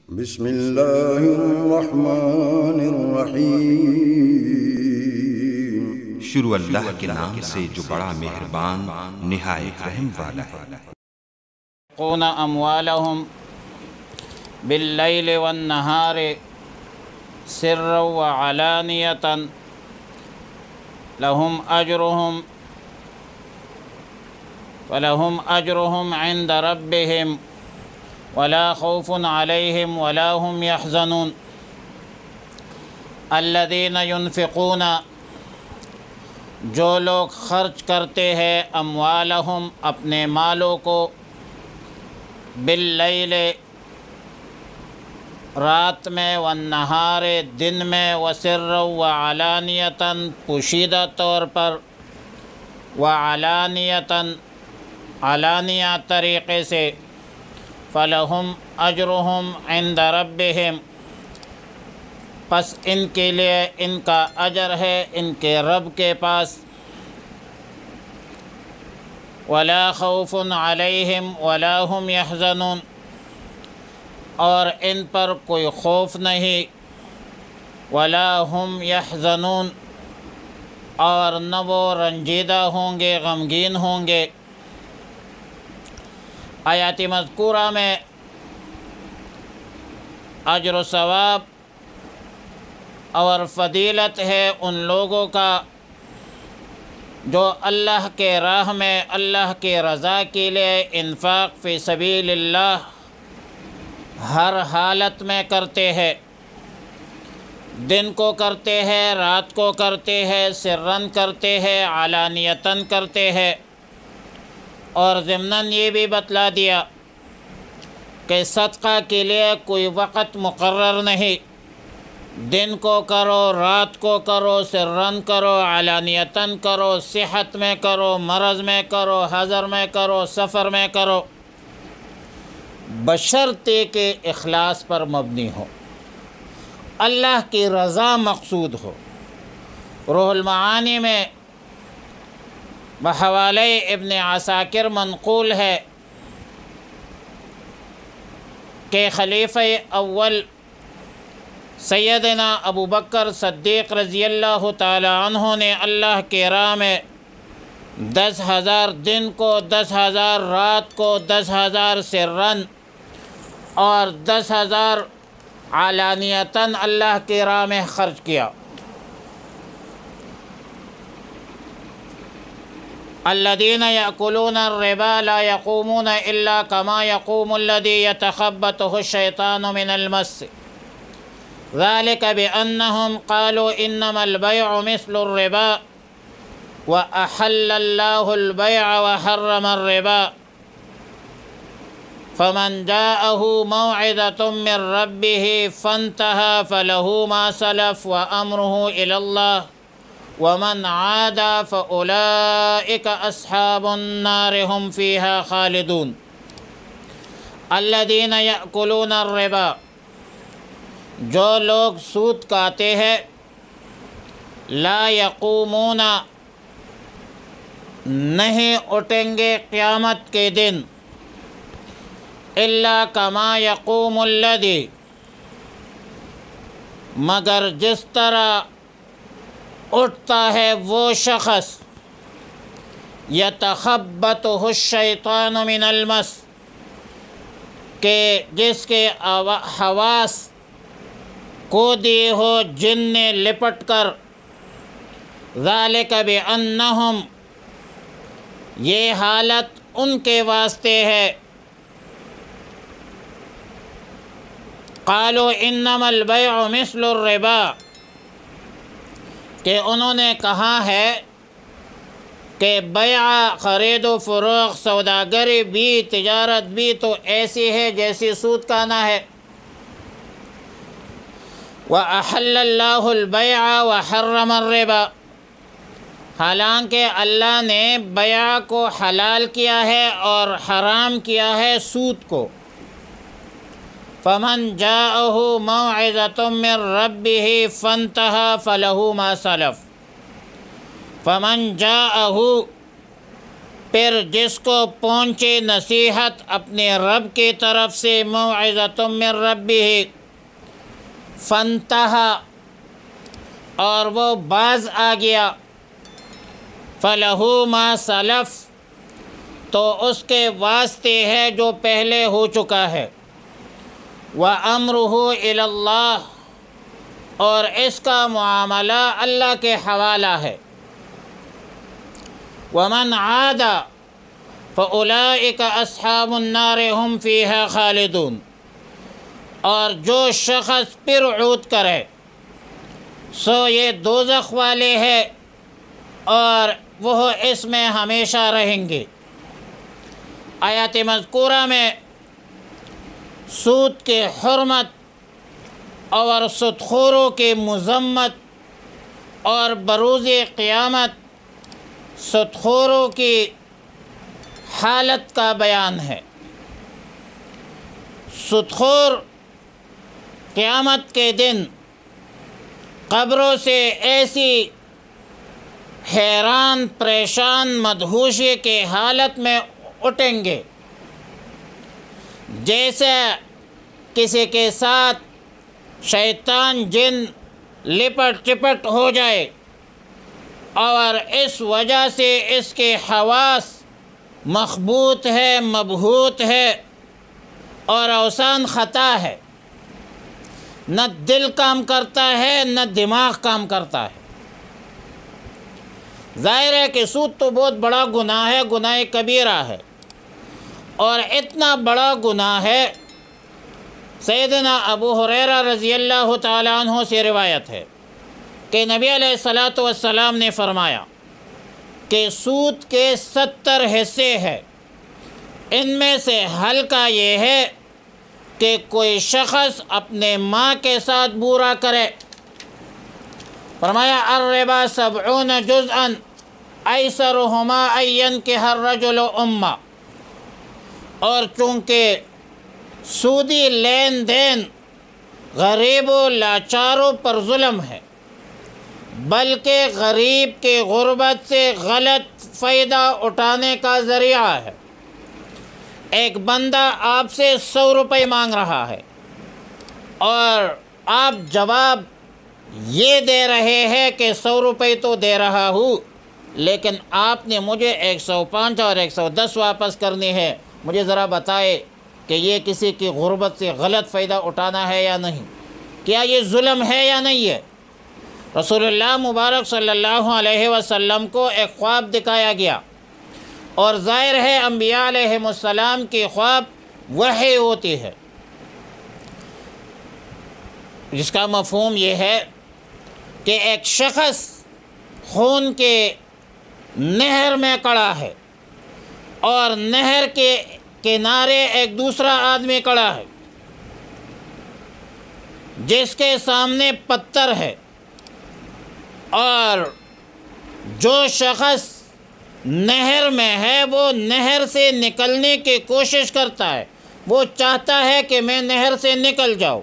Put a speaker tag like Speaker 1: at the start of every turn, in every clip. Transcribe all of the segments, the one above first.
Speaker 1: بسم اللہ الرحمن الرحیم۔
Speaker 2: شروع اللہ کے نام سے جو بڑا مہربان نہایت رحم والا ہے۔
Speaker 3: ينفقون أموالهم بالليل والنهار سرا وعلانية فلهم أجرهم عند ربهم ولا خوف عليهم ولا هم يحزنون الذين ينفقون، جو لوگ خرچ کرتے ہیں اموالہم اپنے مالوں کو، باللیل رات میں، والنہار دن میں، وسرا وعلانیۃً پوشیدہ طور پر، وعلانیۃً علانیہ طریقے سے، فلہم اجرہم عند ربہم، پس ان کے لیے ان کا اجر ہے ان کے رب کے پاس، ولا خوف علیہم ولا هم یحزنون، اور ان پر کوئی خوف نہیں، ولا هم یحزنون، اور نہ وہ رنجیدہ ہوں گے، غمگین ہوں گے۔ آیات مذکورہ میں اجر و ثواب اور فضیلت ہے ان لوگوں کا جو اللہ کے راہ میں اللہ کے رضا کے لیے انفاق فی سبیل اللہ ہر حالت میں کرتے ہیں، دن کو کرتے ہیں، رات کو کرتے ہیں، سرًا کرتے ہیں، علانیتاً کرتے ہیں، اور ضمناً یہ بھی بتلا دیا کہ صدقہ کے لیے کوئی وقت مقرر نہیں، دن کو کرو، رات کو کرو، سرًا کرو، علانیتاً کرو، صحت میں کرو، مرض میں کرو، حضر میں کرو، سفر میں کرو، بشرطے کہ اخلاص پر مبنی ہو، اللہ کی رضا مقصود ہو۔ روح المعانی میں بحوالہ ابن عساکر منقول ہے کہ خلیفہ اول سیدنا ابو بکر صدیق رضی اللہ تعالی عنہ نے اللہ کے راہ میں 10,000 دن کو، 10,000 رات کو، 10,000 سرًا اور 10,000 علانیتاً اللہ کے راہ میں خرچ کیا۔ الذين يأكلون الربا لا يقومون إلا كما يقوم الذي يتخبطه الشيطان من المس ذلك بأنهم قالوا إنما البيع مثل الربا وأحل الله البيع وحرم الربا فمن جاءه موعظة من ربه فانتهى فله ما سلف وأمره إلى الله ومن عاد فأولئك أصحاب النار هم فيها خالدون الذين يأكلون الربا، جو لوگ سود کھاتے ہیں، لا يقومون نہیں اٹھیں گے قیامت کے دن، الا كما يقوم الذي، مگر جس طرح اٹھتا ہے وہ شخص، یتخبطہ الشیطان من المس، کہ جس کے حواس کو دی ہو جن نے لپٹ کر، ذالک بأنہم، یہ حالت ان کے واسطے ہے، قالوا انما البیع مثل الربا، کہ انہوں نے کہا ہے کہ بیع، خرید و فروخت، سوداگری بھی، تجارت بھی تو ایسی ہے جیسی سود کھانا ہے۔ وَأَحَلَّ اللَّهُ الْبَيْعَ وَحَرَّمَ الرِّبَا، حالانکہ اللہ نے بیع کو حلال کیا ہے اور حرام کیا ہے سود کو۔ فمن جاءه موعظة من ربه فانتهى فله ما سلف، فمن جاءه، پھر جس کو پہنچے نصیحت اپنے رب کی طرف سے موعظۃ من ربہ فانتہا اور وہ باز آ گیا فلہ ما سلف تو اس کے واسطے ہے جو پہلے ہو چکا ہے وَأَمْرُهُ إِلَى اللَّهِ اور اس کا معاملہ اللہ کے حوالہ ہے وَمَنْ عَادَ فَأُولَئِكَ أَصْحَابُ النَّارِ هُمْ فِيهَا خَالِدُونَ اور جو شخص پھر عود کرے سو یہ دوزخ والے ہیں اور وہ اس میں ہمیشہ رہیں گے۔ آیات مذکورہ میں سود کے حرمت اور سود خوروں کی مذمت اور بروز قیامت سود خوروں کی حالت کا بیان ہے۔ سود خور قیامت کے دن قبروں سے ایسی حیران پریشان مدہوشی کی حالت میں اٹھیں گے جیسے کسی کے ساتھ شیطان جن لپٹ چپٹ ہو جائے اور اس وجہ سے اس کے حواس مخبوط ہے، مبہوت ہے اور اوسان خطا ہے، نہ دل کام کرتا ہے نہ دماغ کام کرتا ہے۔ ظاہر ہے کہ سود تو بہت بڑا گناہ ہے، گناہ کبیرہ ہے، اور اتنا بڑا گناہ ہے سیدنا ابو ہریرہ رضی اللہ تعالیٰ عنہ سے روایت ہے کہ نبی علیہ الصلاۃ والسلام نے فرمایا کہ سود کے 70 حصے ہیں، ان میں سے ہلکا یہ ہے کہ کوئی شخص اپنے ماں کے ساتھ برا کرے۔ فرمایا الربا 70 جزءا ایسرہما ان ینکح الرجل امہ، اور چونکہ سودی لین دین غریب و لاچاروں پر ظلم ہے، بلکہ غریب کے غربت سے غلط فائدہ اٹھانے کا ذریعہ ہے۔ ایک بندہ آپ سے 100 روپے مانگ رہا ہے اور آپ جواب یہ دے رہے ہیں کہ 100 روپے تو دے رہا ہوں لیکن آپ نے مجھے 105 اور 110 واپس کرنی ہے، مجھے ذرا بتائے کہ یہ کسی کی غربت سے غلط فائدہ اٹھانا ہے یا نہیں، کیا یہ ظلم ہے یا نہیں ہے؟ رسول اللہ مبارک صلی اللہ علیہ وسلم کو ایک خواب دکھایا گیا، اور ظاہر ہے انبیاء علیہم السلام کی خواب وحی ہوتی ہے، جس کا مفہوم یہ ہے کہ ایک شخص خون کے نہر میں کھڑا ہے اور نہر کے کنارے ایک دوسرا آدمی کھڑا ہے جس کے سامنے پتھر ہے، اور جو شخص نہر میں ہے وہ نہر سے نکلنے کی کوشش کرتا ہے، وہ چاہتا ہے کہ میں نہر سے نکل جاؤں،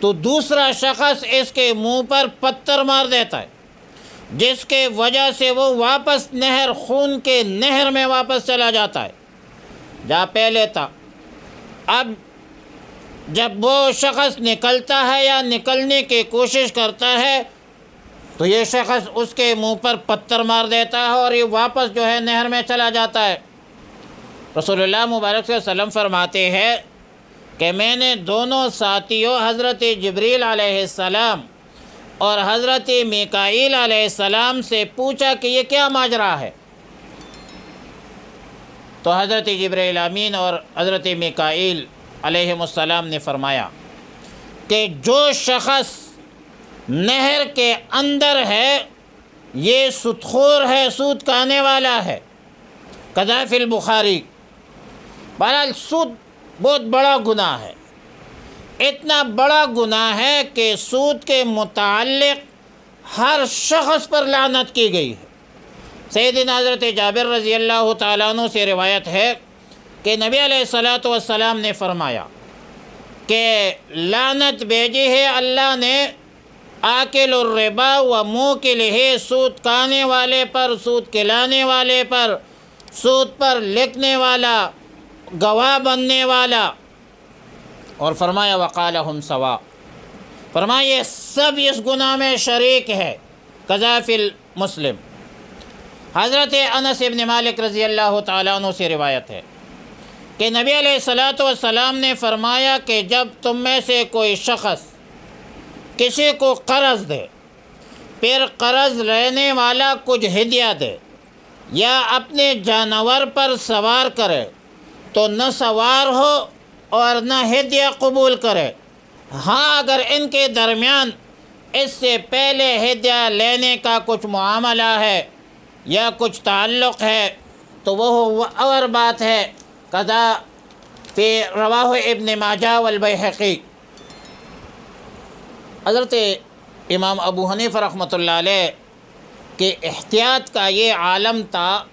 Speaker 3: تو دوسرا شخص اس کے منہ پر پتھر مار دیتا ہے، جس کے وجہ سے وہ واپس نہر خون کے نہر میں واپس چلا جاتا ہے جہاں پہلے تھا۔ اب جب وہ شخص نکلتا ہے یا نکلنے کی کوشش کرتا ہے تو یہ شخص اس کے منہ پر پتھر مار دیتا ہے اور یہ واپس جو ہے نہر میں چلا جاتا ہے۔ رسول اللہ مبارک صلی اللہ علیہ وسلم فرماتے ہیں کہ میں نے دونوں ساتھیوں حضرت جبریل علیہ السلام اور حضرت میکائیل علیہ السلام سے پوچھا کہ یہ کیا ماجرا ہے، تو حضرت جبریل امین اور حضرت میکائیل علیہ السلام نے فرمایا کہ جو شخص نہر کے اندر ہے یہ سود خور ہے، سود کھانے والا ہے، قضا فی البخاری۔ بہرحال سود بہت بڑا گناہ ہے، اتنا بڑا گناہ ہے کہ سود کے متعلق ہر شخص پر لعنت کی گئی ہے۔ سیدنا حضرت جابر رضی اللہ تعالیٰ عنہ سے روایت ہے کہ نبی علیہ الصلاۃ والسلام نے فرمایا کہ لعنت بھیجی ہے اللہ نے آکل الربا و موکلہ، سود کھانے والے پر، سود کھلانے والے پر، سود پر لکھنے والا، گواہ بننے والا، اور فرمایا وقالہم سوا، فرمایا یہ سب اس گناہ میں شریک ہے۔ قذافی المسلم۔ حضرت انس ابن مالک رضی اللہ تعالیٰ عنہ سے روایت ہے کہ نبی علیہ الصلاۃ والسلام نے فرمایا کہ جب تم میں سے کوئی شخص کسی کو قرض دے، پھر قرض لینے والا کچھ ہدیہ دے یا اپنے جانور پر سوار کرے، تو نہ سوار ہو اور نہ ہدیہ قبول کرے۔ ہاں اگر ان کے درمیان اس سے پہلے ہدیہ لینے کا کچھ معاملہ ہے یا کچھ تعلق ہے تو وہ اور بات ہے۔ قضا فی رواہ ابن ماجہ والبیہقی۔ حضرت امام ابو حنیفہ رحمۃ اللہ علیہ کے احتیاط کا یہ عالم تھا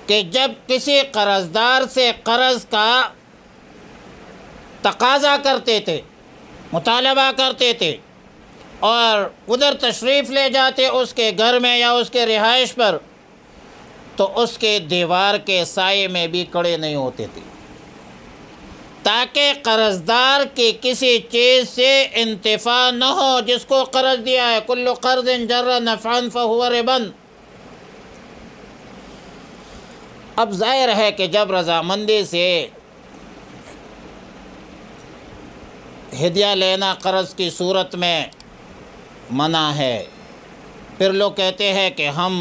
Speaker 3: کہ جب کسی قرضدار سے قرض کا تقاضا کرتے تھے، مطالبہ کرتے تھے، اور ادھر تشریف لے جاتے اس کے گھر میں یا اس کے رہائش پر، تو اس کے دیوار کے سائے میں بھی کھڑے نہیں ہوتے تھے، تاکہ قرضدار کی کسی چیز سے انتفاع نہ ہو جس کو قرض دیا ہے۔ کل قرض جر نفعا فہو ربا۔ اب ظاہر ہے کہ جب رضامندی سے ہدیہ لینا قرض کی صورت میں منع ہے، پھر لوگ کہتے ہیں کہ ہم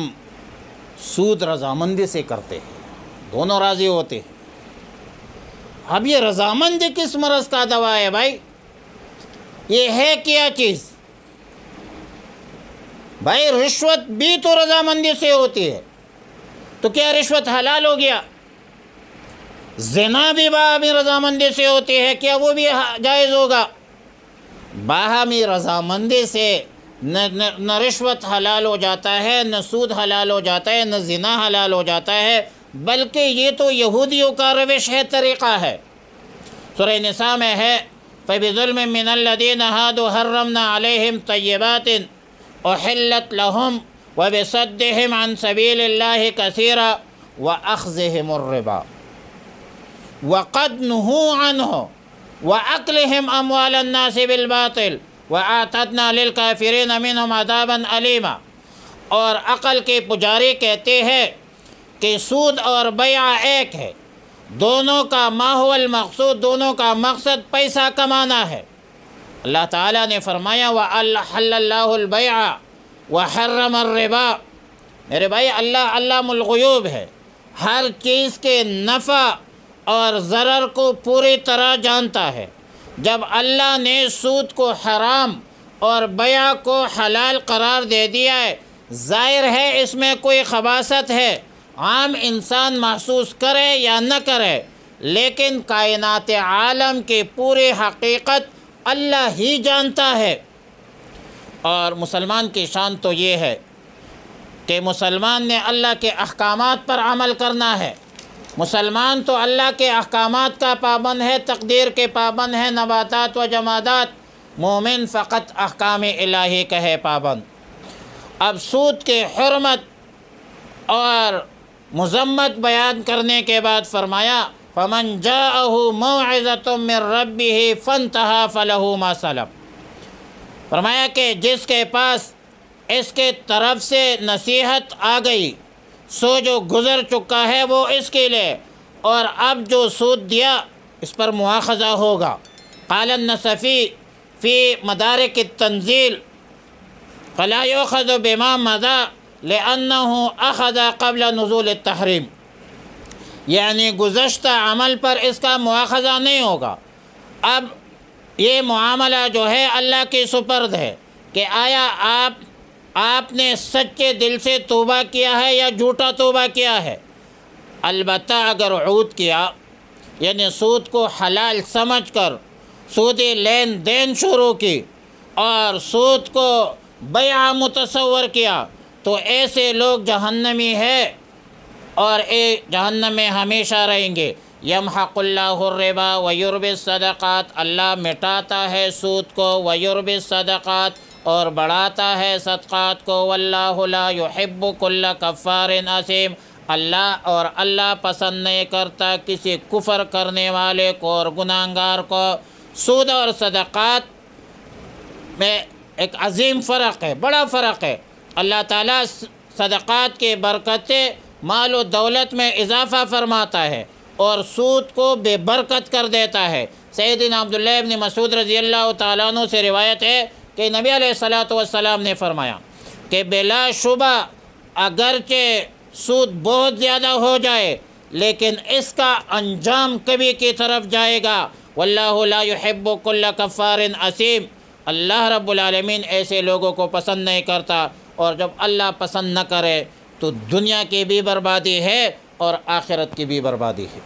Speaker 3: سود رضامندی سے کرتے ہیں، دونوں راضی ہوتے ہیں۔ اب یہ رضامندی کس مرض کا دوا ہے بھائی؟ یہ ہے کیا چیز؟ بھائی رشوت بھی تو رضامندی سے ہوتی ہے، تو کیا رشوت حلال ہو گیا؟ زنا بھی باہمی رضامندی سے ہوتی ہے، کیا وہ بھی جائز ہوگا؟ باہمی رضامندی سے نہ رشوت حلال ہو جاتا ہے، نہ سود حلال ہو جاتا ہے، نہ زنا حلال ہو جاتا ہے، بلکہ یہ تو یہودیوں کا روش ہے، طریقہ ہے۔ سورہ نساء میں ہے فَبِظُلْمٍ مِّنَ الَّذِينَ هَادُوا حَرَّمْنَا عَلَيْهِمْ طَيِّبَاتٍ أُحِلَّتْ لَهُمْ وَبِصَدِّهِمْ عَنْ سَبِيلِ اللَّهِ كَثِيرًا وَأَخْذِهِمُ الرِّبَا وَقَدْ نُهُوا عَنْهُ وَأَكْلِهِمْ أَمْوَالَ النَّاسِ بِالْبَاطِلِ وَأَعْتَدْنَا لِلْكَافِرِينَ مِنْهُمْ عَذَابًا أَلِيمًا۔ اور عقل کے پجاری کہتے ہیں کہ سود اور بیع ایک ہے، دونوں کا ماحول المقصود، دونوں کا مقصد پیسہ کمانا ہے۔ اللہ تعالیٰ نے فرمایا وَأَحَلَّ اللَّهُ الْبَيْعَ وَحَرَّمَ الرِّبَا۔ میرے بھائی اللہ علام الغیوب ہے، ہر چیز کے نفع اور ضرر کو پوری طرح جانتا ہے۔ جب اللہ نے سود کو حرام اور بیع کو حلال قرار دے دیا ہے، ظاہر ہے اس میں کوئی خباثت ہے، عام انسان محسوس کرے یا نہ کرے، لیکن کائنات عالم کی پوری حقیقت اللہ ہی جانتا ہے۔ اور مسلمان کی شان تو یہ ہے کہ مسلمان نے اللہ کے احکامات پر عمل کرنا ہے۔ مسلمان تو اللہ کے احکامات کا پابند ہے، تقدیر کے پابند ہے، نباتات و جمادات۔ مومن فقط احکام الہی کا ہے پابند۔ اب سود کے حرمت اور مذمت بیان کرنے کے بعد فرمایا فَمَنْ جَاءَهُ مَوْعِظَةٌ مِّن رَبِّهِ فَانْتَهَى فَلَهُ مَا سَلَفَ۔ فرمایا کہ جس کے پاس اس کے طرف سے نصیحت آ گئی، سو جو گزر چکا ہے وہ اس کے لیے، اور اب جو سود دیا اس پر مواخذہ ہوگا۔ قال النصفی فی مدارک التنزیل فلا یؤخذ بما مضى لأنه أخذ قبل نزول التحریم، یعنی گزشتہ عمل پر اس کا مواخذہ نہیں ہوگا۔ اب یہ معاملہ جو ہے اللہ کے سپرد ہے کہ آیا آپ نے سچے دل سے توبہ کیا ہے یا جھوٹا توبہ کیا ہے۔ البتہ اگر عود کیا، یعنی سود کو حلال سمجھ کر سودی لین دین شروع کی اور سود کو بیع متصور کیا، تو ایسے لوگ جہنمی ہے اور جہنم میں ہمیشہ رہیں گے۔ یمحق اللہ الربا ویربی الصدقات، اللہ مٹاتا ہے سود کو، ویربی الصدقات، اور بڑھاتا ہے صدقات کو۔ واللہ لا یحب کل کفار اثیم، اللہ اور اللہ پسند نہیں کرتا کسی کفر کرنے والے کو اور گناہگار کو۔ سود اور صدقات میں ایک عظیم فرق ہے، بڑا فرق ہے۔ اللہ تعالیٰ صدقات کی برکت سے مال و دولت میں اضافہ فرماتا ہے اور سود کو بے برکت کر دیتا ہے۔ سیدنا عبداللہ ابن مسعود رضی اللہ تعالیٰ عنہ سے روایت ہے کہ نبی علیہ الصلوۃ والسلام نے فرمایا کہ بلا شبہ اگرچہ سود بہت زیادہ ہو جائے لیکن اس کا انجام کبھی کی طرف جائے گا۔ واللہ لا يحب كل کفار اثیم، اللہ رب العالمین ایسے لوگوں کو پسند نہیں کرتا، اور جب اللہ پسند نہ کرے تو دنیا کی بھی بربادی ہے اور آخرت کی بھی بربادی ہے۔